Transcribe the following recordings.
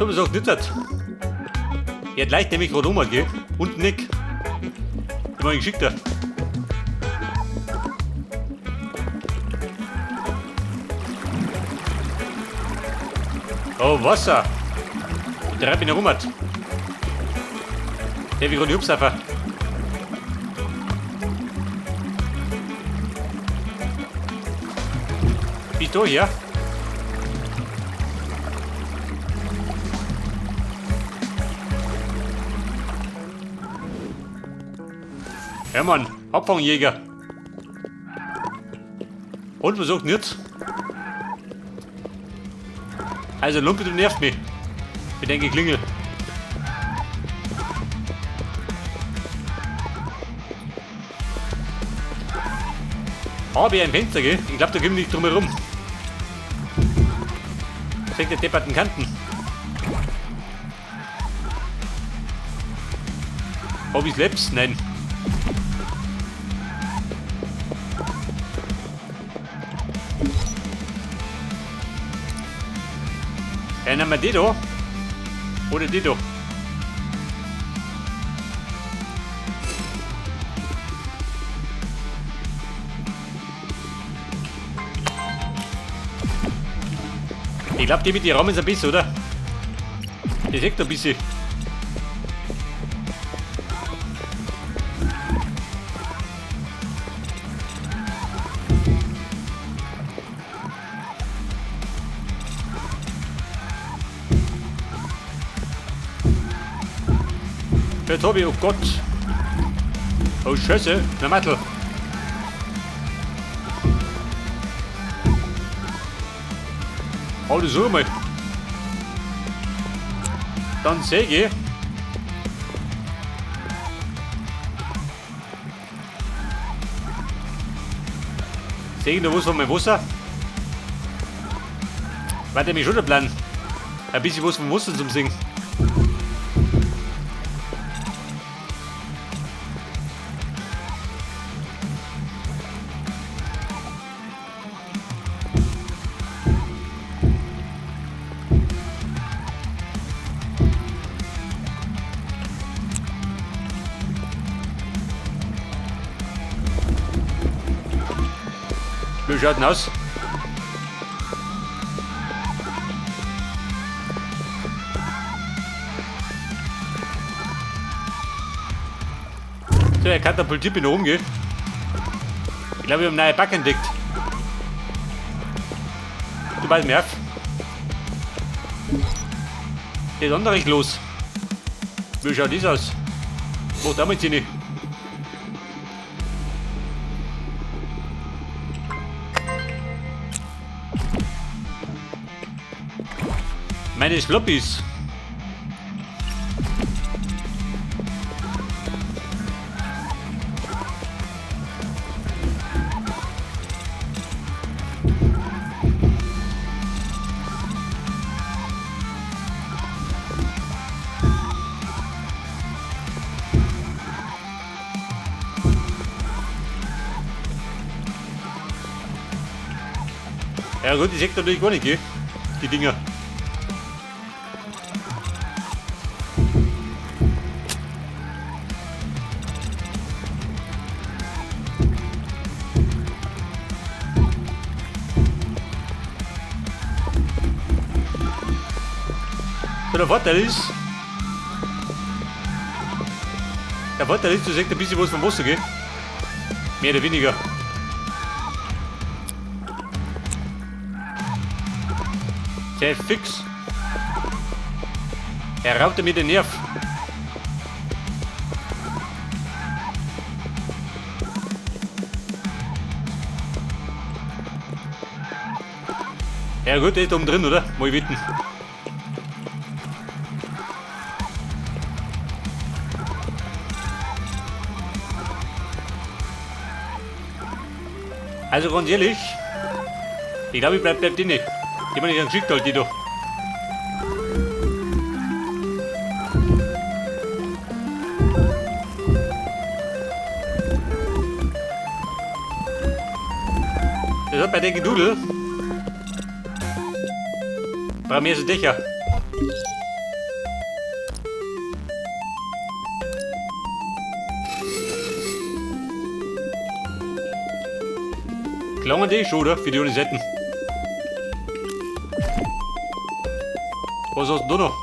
So was auch nicht hat. Er hat leicht nämlich gerade um, gell? Und Nick. Ich meine, geschickt hat. Oh, Wasser. Der reibt mich noch rum hat. Der wie gerade Hupsaffer. Bist du hier? Ja, Mann, Abfangjäger. Und was sagt nicht? Also, Lumpe, du nervst mich. Mit deinem Geklingel. Habe ich ein Fenster, gell? Ich glaube, da kommen wir nicht drum herum. Zeig der depperten Kanten. Hab ich's lebst? Nein. Ja, nehmen wir die da. Oder die da. Ich glaube, die mit den Rahmen ist ein bisschen, oder? Die sagt ein bisschen. Jetzt hab ich, oh Gott. Oh Scheiße, na Mattel. Hau das so mal. Dann Säge. Säge noch was von meinem Wasser. Warte, mich schon der Plan. Ein bisschen was vom Wasser zum Singen. Wie schaut denn aus? So, er katapultiert mich nach oben, gell? Ich glaube, wir haben einen neuen Bug entdeckt. Du bald mehr. Der ist anderig los. Wie schaut das aus? Macht damit sie nicht. Meine Floppies. Ja gut, die sagt natürlich gar nicht, gell? Die Dinger. So, der Vorteil ist, du sagst ein bisschen was vom Wasser, gell? Mehr oder weniger. Sehr fix. Er raubt mir den Nerv. Ja gut, der ist da oben drin, oder? Mal wetten. Also ganz ehrlich, ich glaube, ich bleib drin. Die haben nicht dann geschickt, halt die doch. Das hat bei der Gedudel. Brauchen wir so Dächer. Klangen die schon, oder? Für die Unisetten. Was hast du noch?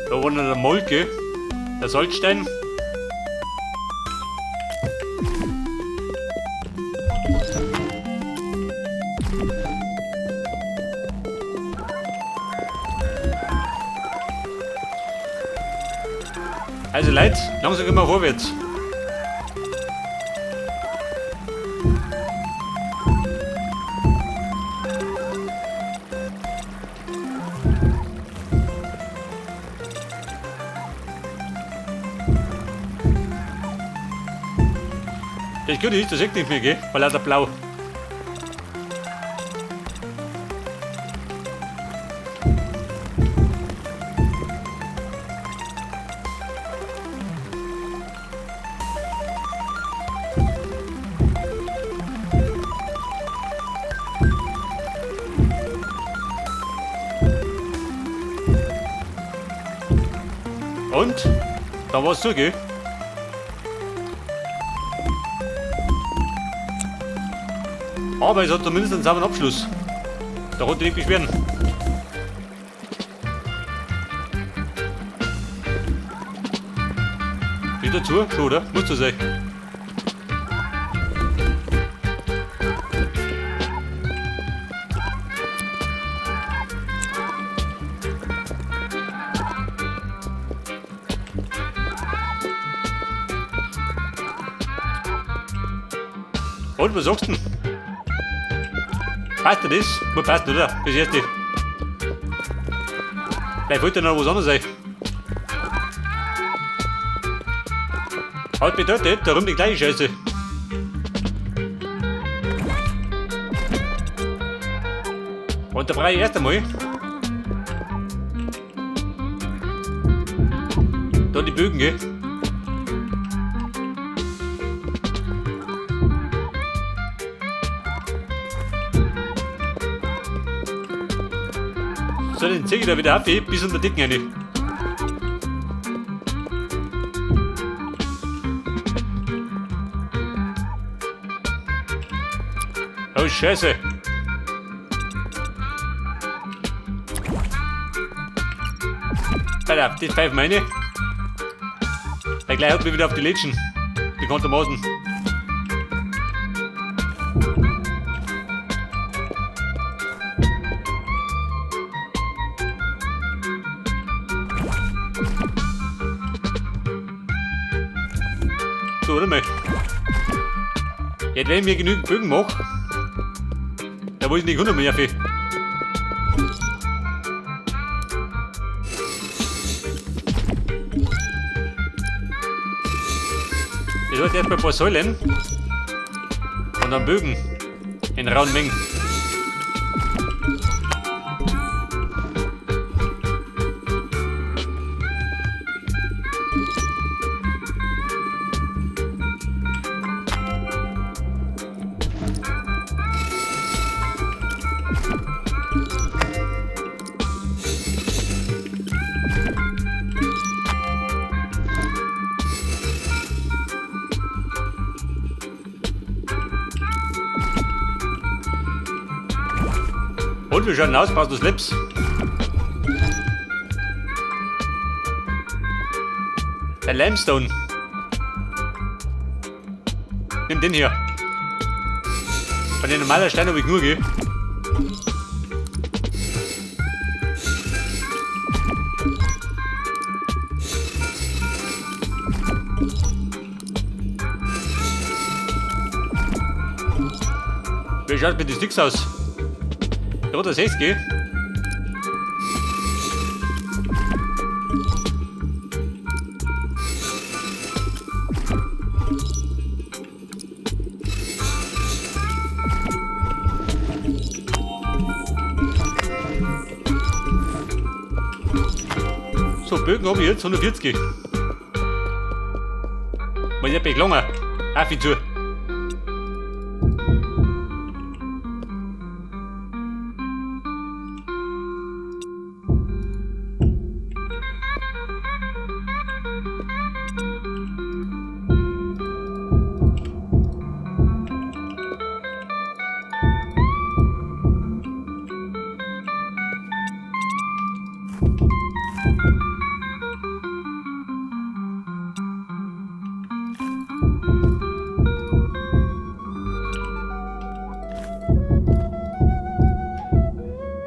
Da war noch der Molke. Der Salzstein. Also Leute, langsam gehen wir vorwärts. Das Gute ist, das sieht nicht mehr, gell? Weil lauter blau. Und? Da war's zu, gell? Aber es hat zumindest einen sauberen Abschluss. Da konnte ich nicht beschweren. Wieder zu? Schon, oder? Muss so sein. Und was sagst du denn? Passt dir das? Gut, passt, oder? Bis jetzt nicht. Vielleicht wollte noch was anderes sein. Halt bedeutet, darum die gleiche Scheiße. Und da frage ich erst einmal. Da die Bögen, gell? So, den ziehe ich da wieder auf, bis unter Dicken rein. Oh, Scheiße. Alter, das pfeift meine. Der gleich hat mich wieder auf die Lädchen. Bekanntermaßen. So, oder mal? Jetzt, wenn ich mir genügend Bögen mache, da will ich nicht 100 mehr für. Das heißt erstmal ein paar Säulen und dann Bögen in rauen Mengen. Und wie schaut denn aus? Brauchst du Slips? Der Limestone. Nimm den hier. Von den normalen Steinen habe ich nur, gell? Wie schaut mit den Sticks aus? Ja, das heißt, gell? So, Bögen habe ich jetzt 140. Mal nicht ein langer. Auf ihn zu.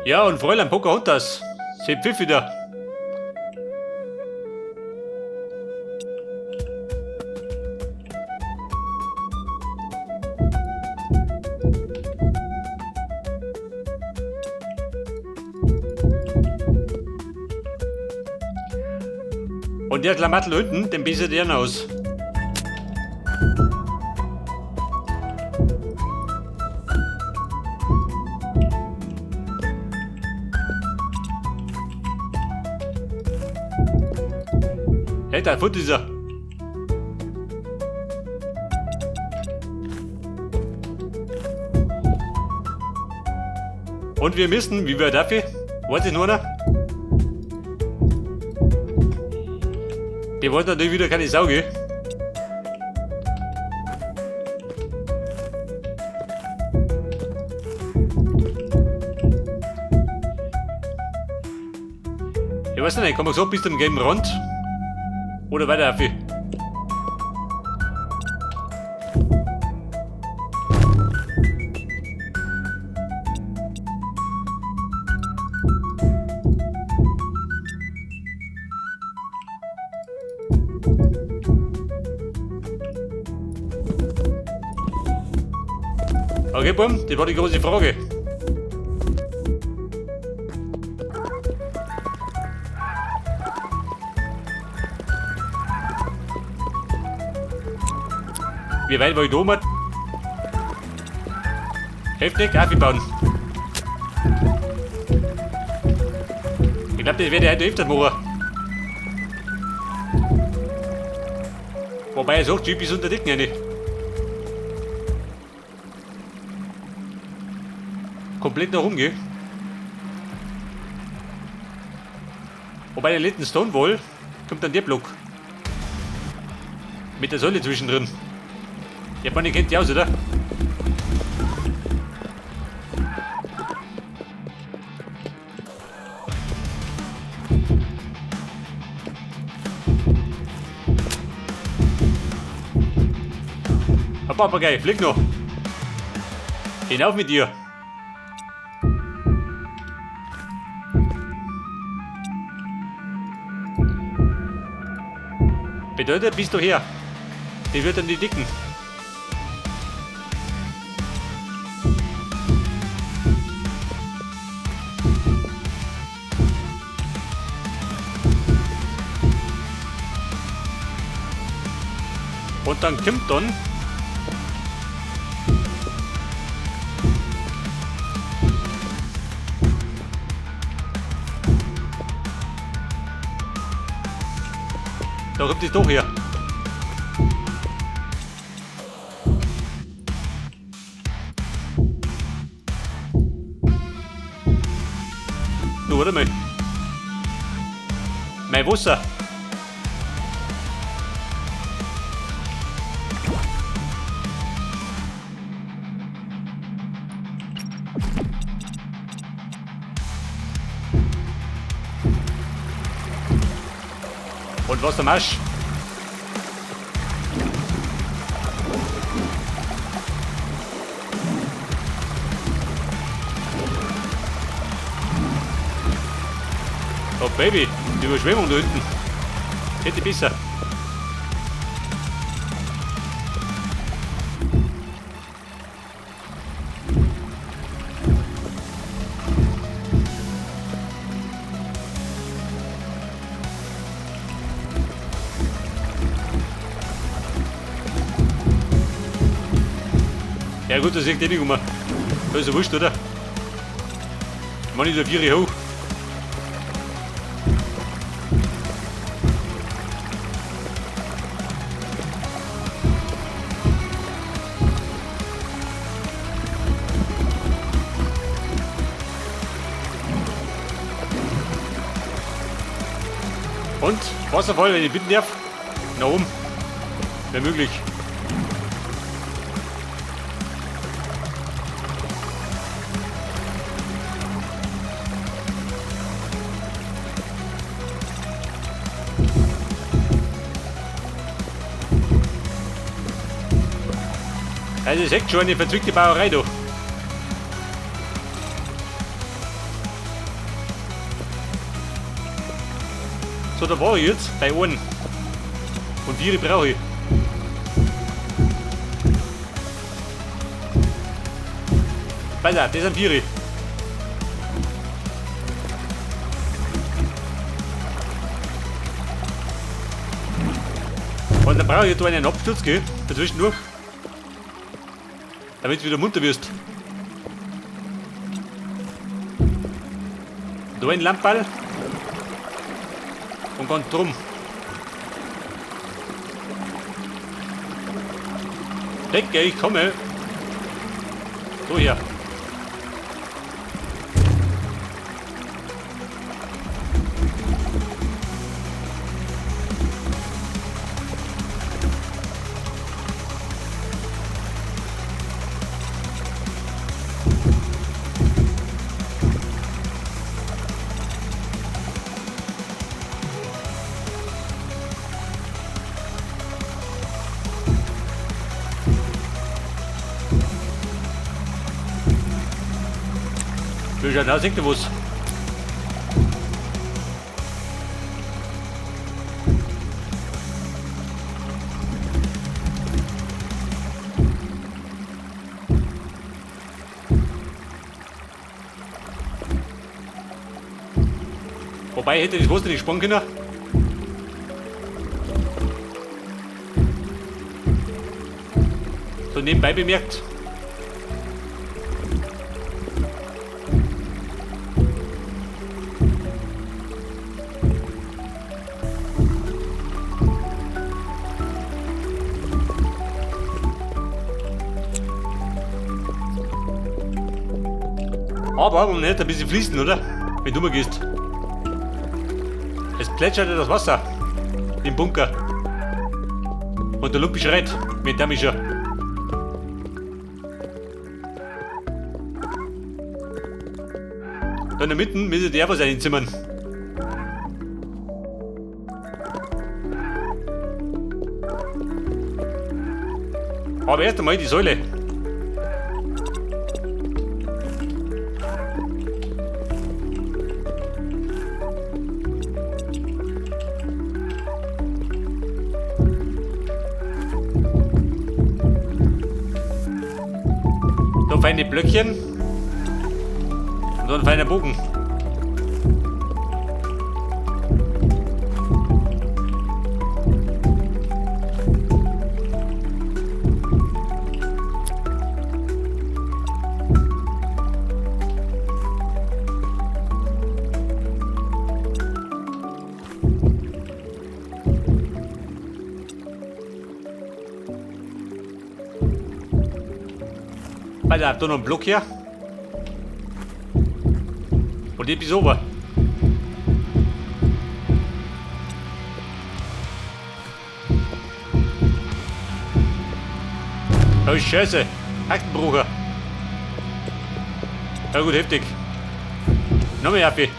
Ja, und Fräulein Pocahontas. Sie pfiff wieder. Und der Klamattel unten, den bietet er aus. Hey, da Fund ist er. Und wir müssen, wie wir dafür? Warte nur noch. Wir wollten natürlich wieder keine Sau, gell? Ich weiß nicht, kann man so bis zum gelben Rand? Oder weiter dafür? Okay, Bum, das war die große Frage. Wie weit war ich da, Mann? Heftig aufgebaut. Ich glaube, das werde ich heute öfter machen. Wobei er sagt, Jeep ist unter Decken, ja nicht. Komplett nach rumgehen. Wobei der letzten Stonewall kommt dann der Block. Mit der Säule zwischendrin. Ja, man kennt die aus, oder? Ein Papagei, flieg noch. Hinauf mit dir. Bedeutet, bist du her. Die wird dann die Dicken. Und dann kommt dann da kommt es doch her. Du, warte mal. Mein Wasser. Und was der Marsch? Oh Baby, die Überschwemmung da unten. Hätte besser. Ja gut, das ist nicht um. Das ist ja wurscht, oder? Mann, ich da 4 hoch. Und Wasserfall, wenn ich bitten darf, nach oben, wäre möglich. Das ist echt schon eine verzwickte Bauerei da. So, da war ich jetzt bei einem. Und 4 brauche ich. Pass auf, das sind 4. Und dann brauche ich da einen Absturz, gell? Dazwischendurch. Damit du wieder munter wirst. Da ein Lammball. Und ganz drum. Decke, ich komme. So hier. Ja, da singt er was. Wobei hätte das Wasser nicht sparen können. So nebenbei bemerkt. Aber man hätte ein bisschen fließen, oder? Wenn du mal gehst. Es plätschert ja das Wasser im Bunker. Und der Lumpi schreit, wenn der mich schon. Da in der Mitte müsste der was einzimmern. Aber erst einmal die Säule. Feine Blöckchen und so ein feiner Bogen. Da habt ihr noch einen Block hier. Und die bis oben. Oh Scheiße. Achtenbrucher. Ja gut, heftig. Noch mehr Happy.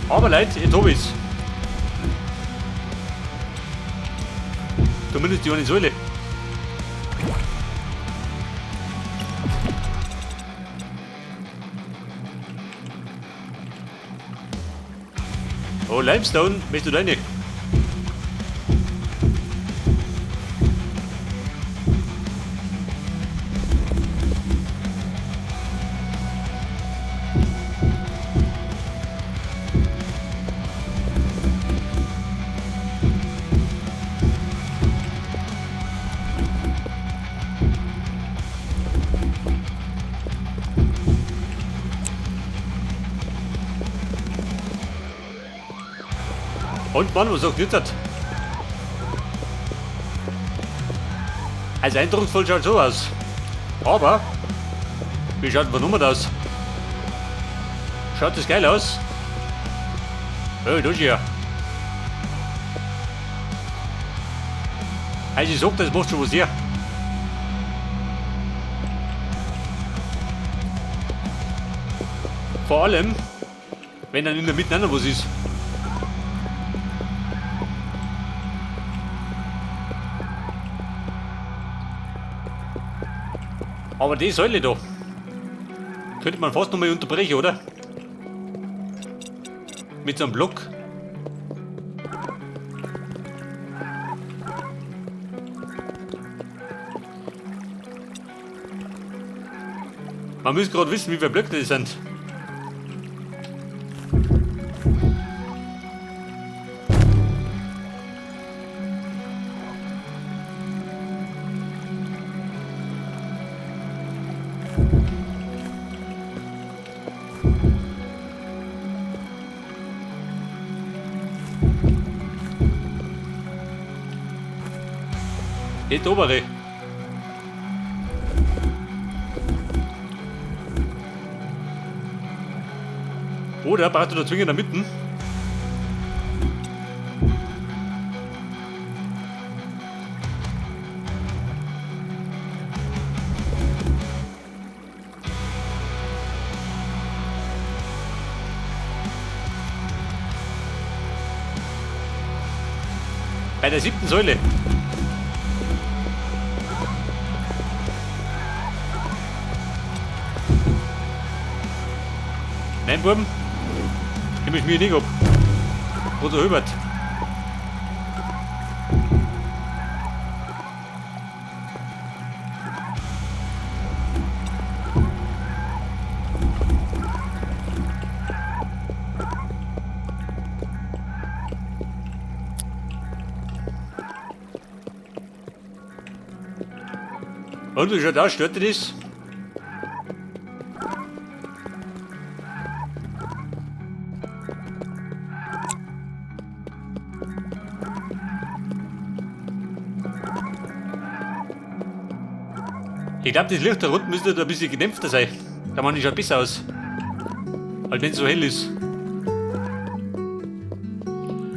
Aber Leute, jetzt hab ich's. Zumindest die eine Säule. Oh, Limestone, möchtest du deine? Und Mann, was sagt ihr das? Also eindrucksvoll schaut so aus. Aber, wie schaut die Nummer aus? Schaut das geil aus? Oh, das hier. Also ich sag, das macht schon was her. Vor allem, wenn dann in der Mitte noch was ist. Aber die Säule da. Könnte man fast nochmal unterbrechen, oder? Mit so einem Block. Man muss gerade wissen, wie viele Blöcke das sind. Geht obere. Oder braucht er da zwingend in der Mitte? Bei der 7. Säule. Nein, Buben. Nimm ich mir nicht ab. Oder Hubert. Und wie schaut aus? Stört dir das? Ich glaube, das Licht da unten müsste da ein bisschen gedämpfter sein. Da man schaut besser aus. Als wenn es so hell ist.